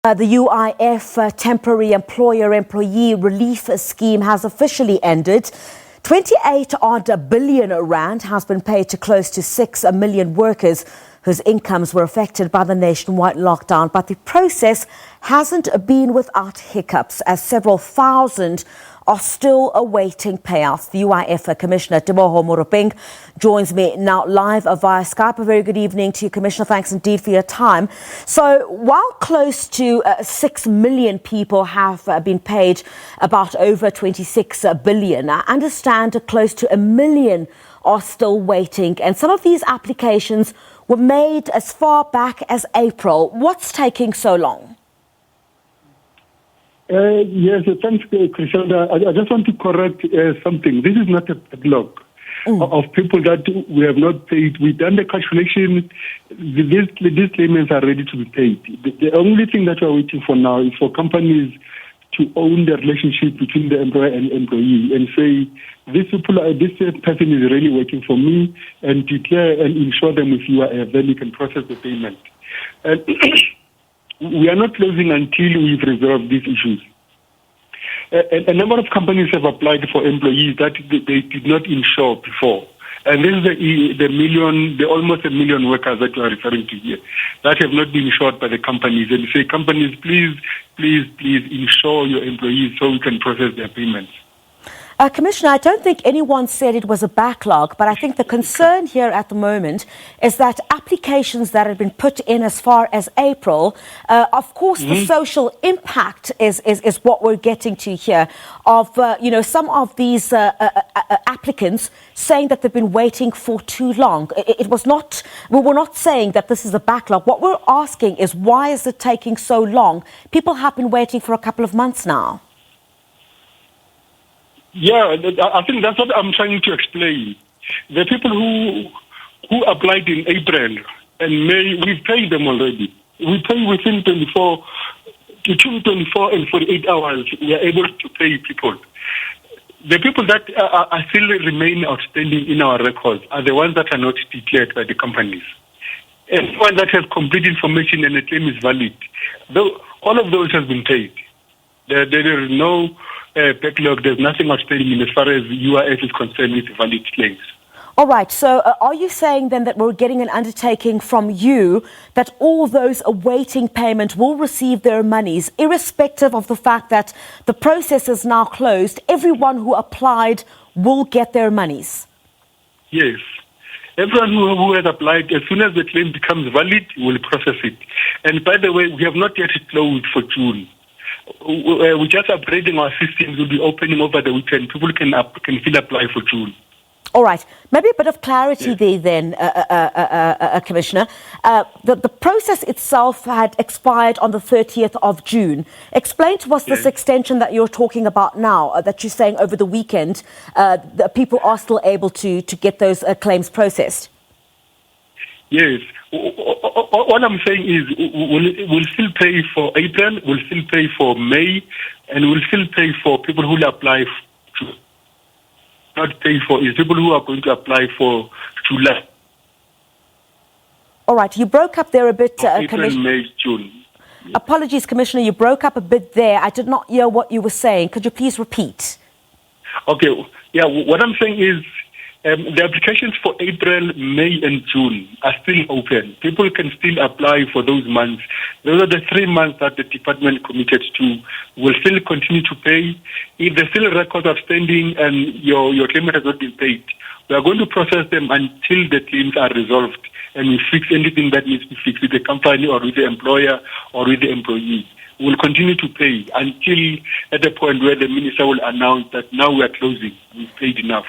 The UIF Temporary Employer-Employee Relief Scheme has officially ended. 28-odd billion rand has been paid to close to 6 million workers whose incomes were affected by the nationwide lockdown. But the process hasn't been without hiccups, as several thousand are still awaiting payouts. The UIF Commissioner, Teboho Maruping, joins me now live via Skype. A very good evening to you, Commissioner. Thanks indeed for your time. So while close to 6 million people have been paid about over 26 billion, I understand close to 1 million are still waiting. And some of these applications were made as far back as April. What's taking so long? Yes, thanks, Chriselda. I just want to correct something. This is not a backlog of people that we have not paid. We've done the calculation. These payments are ready to be paid. The only thing that we're waiting for now is for companies to own the relationship between the employer and employee and say, this person is really working for me, and declare and insure them with UIF, then you can process the payment. And we are not closing until we've resolved these issues. A number of companies have applied for employees that they did not insure before. And this is the almost 1 million workers that you are referring to here that have not been insured by the companies. And say, companies, please insure your employees so we can process their payments. Commissioner, I don't think anyone said it was a backlog, but I think the concern here at the moment is that applications that have been put in as far as April, of course, the social impact is what we're getting to here of, some of these applicants saying that they've been waiting for too long. We were not saying that this is a backlog. What we're asking is, why is it taking so long? People have been waiting for a couple of months now. Yeah, I think that's what I'm trying to explain. The people who applied in April and May, we paid them already. We pay within 24 and 48 hours. We are able to pay people. The people that are still remain outstanding in our records are the ones that are not declared by the companies. Anyone that has complete information and the claim is valid, all of those have been paid. There is no backlog. There's nothing outstanding as far as UIF is concerned with valid claims. All right. So are you saying then that we're getting an undertaking from you that all those awaiting payment will receive their monies, irrespective of the fact that the process is now closed? Everyone who applied will get their monies? Yes. Everyone who has applied, as soon as the claim becomes valid, will process it. And by the way, we have not yet closed for June. We're just upgrading our systems. We'll be opening over the weekend. People can still apply for June. All right. Maybe a bit of clarity there then, Commissioner. The process itself had expired on the 30th of June. Explain to us this extension that you're talking about now, that you're saying over the weekend, the people are still able to get those claims processed. Yes. What I'm saying is we'll still pay for April, we'll still pay for May, and we'll still pay for people who will apply to not pay for is people who are going to apply for July. All right. You broke up there a bit, April, May, June. Apologies, Commissioner. You broke up a bit there. I did not hear what you were saying. Could you please repeat? Okay. Yeah. What I'm saying is, the applications for April, May, and June are still open. People can still apply for those months. Those are the 3 months that the department committed to. We'll still continue to pay. If there's still records outstanding and your claim has not been paid, we are going to process them until the claims are resolved and we fix anything that needs to be fixed with the company or with the employer or with the employee. We'll continue to pay until at the point where the minister will announce that now we are closing. We've paid enough.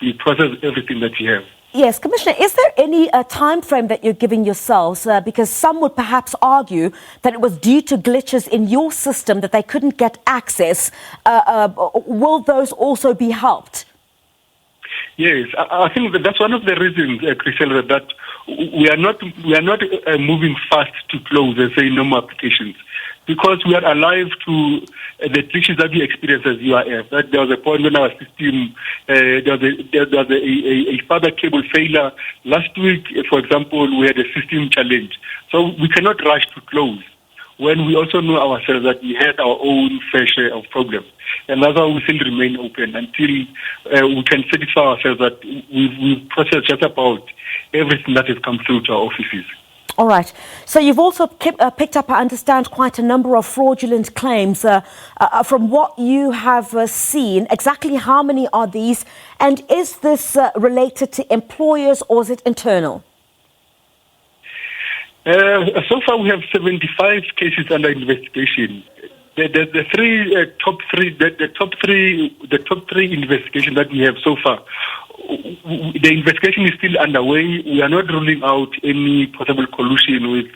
We process everything that you have. Yes, Commissioner, is there any time frame that you're giving yourselves? Because some would perhaps argue that it was due to glitches in your system that they couldn't get access. Will those also be helped? Yes, I think that's one of the reasons, Chriselle, that we are not moving fast to close and say no more applications, because we are alive to the glitches that we experienced as UIF. That there was a point when our system, there was a fiber cable failure. Last week, for example, we had a system challenge. So we cannot rush to close. when we also know ourselves that we had our own fair share of problems. And that's why we still remain open until we can satisfy ourselves that we've processed just about everything that has come through to our offices. All right. So you've also picked up, I understand, quite a number of fraudulent claims. From what you have seen, exactly how many are these? And is this related to employers or is it internal? So far, we have 75 cases under investigation. The top three investigations that we have so far. The investigation is still underway. We are not ruling out any possible collusion with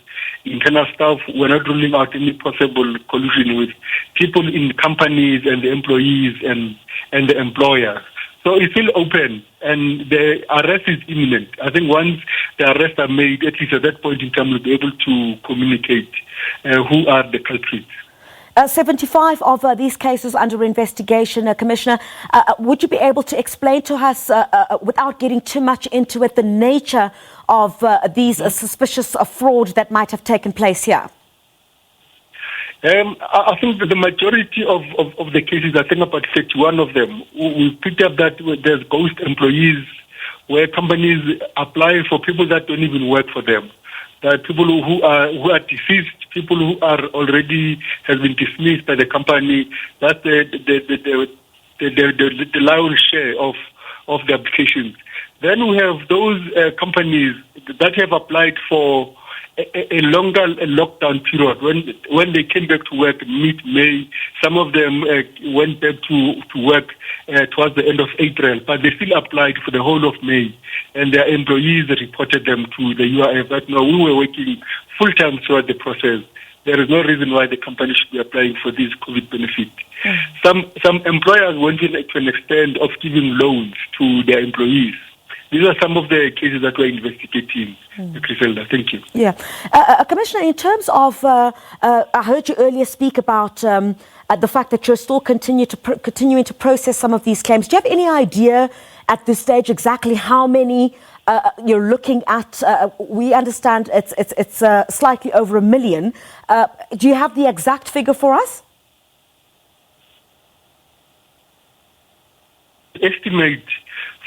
internal staff. We are not ruling out any possible collusion with people in companies and the employees and the employer. So it's still open, and the arrest is imminent. I think once the arrests are made, at least at that point in time, we'll be able to communicate who are the culprits. 75 of these cases under investigation, Commissioner. Would you be able to explain to us, without getting too much into it, the nature of these suspicious fraud that might have taken place here? I think that the majority of the cases, I think about 31 of them, we picked up that there's ghost employees where companies apply for people that don't even work for them. There are people who are deceased, people who are already has been dismissed by the company. That's the lion's share of the applications. Then we have those companies that have applied for a longer lockdown period. When they came back to work mid-May, some of them went back to work towards the end of April, but they still applied for the whole of May, and their employees reported them to the UIF. But no, we were working full-time throughout the process. There is no reason why the company should be applying for this COVID benefit. Some employers went to an extent of giving loans to their employees. These are some of the cases that we're investigating, Griselda. Thank you. Yeah. Commissioner, in terms of, I heard you earlier speak about the fact that you're still continuing to process some of these claims. Do you have any idea at this stage exactly how many you're looking at? We understand it's slightly over 1 million. Do you have the exact figure for us? Estimate.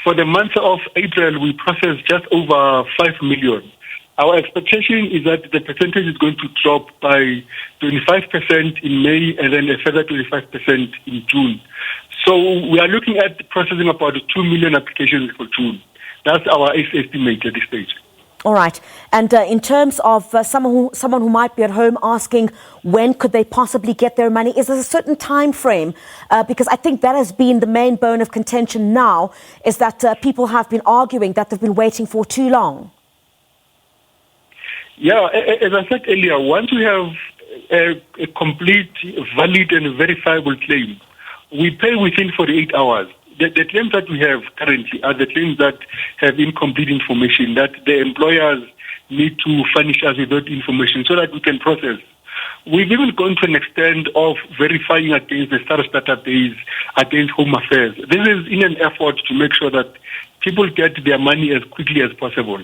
For the month of April, we processed just over 5 million. Our expectation is that the percentage is going to drop by 25% in May and then a further 25% in June. So we are looking at processing about 2 million applications for June. That's our estimate at this stage. All right. And in terms of someone who might be at home asking when could they possibly get their money, is there a certain time frame? Because I think that has been the main bone of contention now, is that people have been arguing that they've been waiting for too long. Yeah, as I said earlier, once we have a complete, valid and verifiable claim, we pay within 48 hours. The claims that we have currently are the claims that have incomplete information, that the employers need to furnish us with that information so that we can process. We've even gone to an extent of verifying against the SARS database, against Home Affairs. This is in an effort to make sure that people get their money as quickly as possible.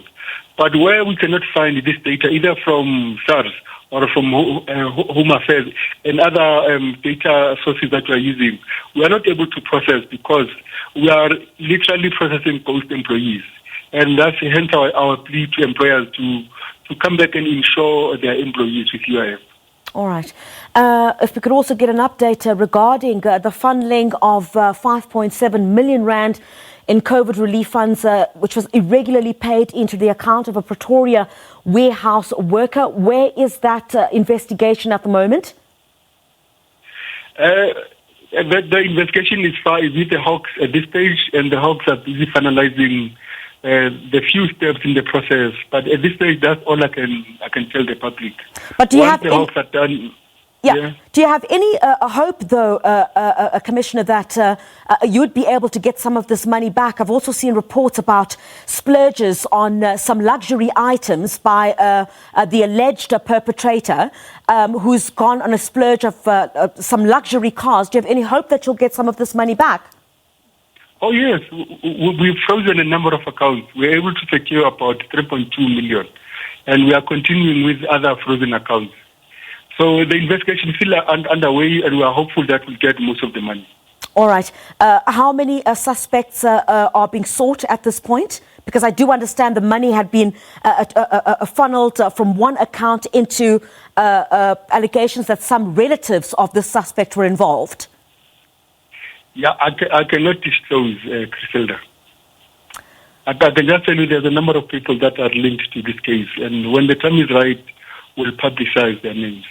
But where we cannot find this data, either from SARS or from Home Affairs and other data sources that we are using, we are not able to process because we are literally processing ghost employees. And that's hence our plea to employers to come back and insure their employees with UIF. All right. If we could also get an update regarding the funneling of 5.7 million rand in COVID relief funds, which was irregularly paid into the account of a Pretoria warehouse worker. Where is that investigation at the moment? The investigation is with the Hawks at this stage, and the Hawks are busy finalizing the few steps in the process. But at this stage, that's all I can tell the public. But do you have the Hawks are done? Yeah. Do you have any hope, though, Commissioner, that you'd be able to get some of this money back? I've also seen reports about splurges on some luxury items by the alleged perpetrator who's gone on a splurge of some luxury cars. Do you have any hope that you'll get some of this money back? Oh, yes. We've frozen a number of accounts. We're able to secure about 3.2 million. And we are continuing with other frozen accounts. So the investigation is still underway, and we are hopeful that we'll get most of the money. All right. How many suspects are being sought at this point? Because I do understand the money had been funneled from one account into allegations that some relatives of the suspect were involved. Yeah, I cannot disclose, Griselda. I can just tell you there's a number of people that are linked to this case, and when the time is right, we'll publicize their names.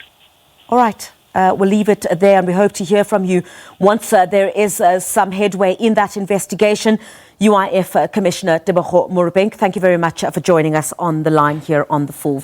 All right. We'll leave it there, and we hope to hear from you once there is some headway in that investigation. UIF Commissioner Teboho Maruping, thank you very much for joining us on the line here on The Full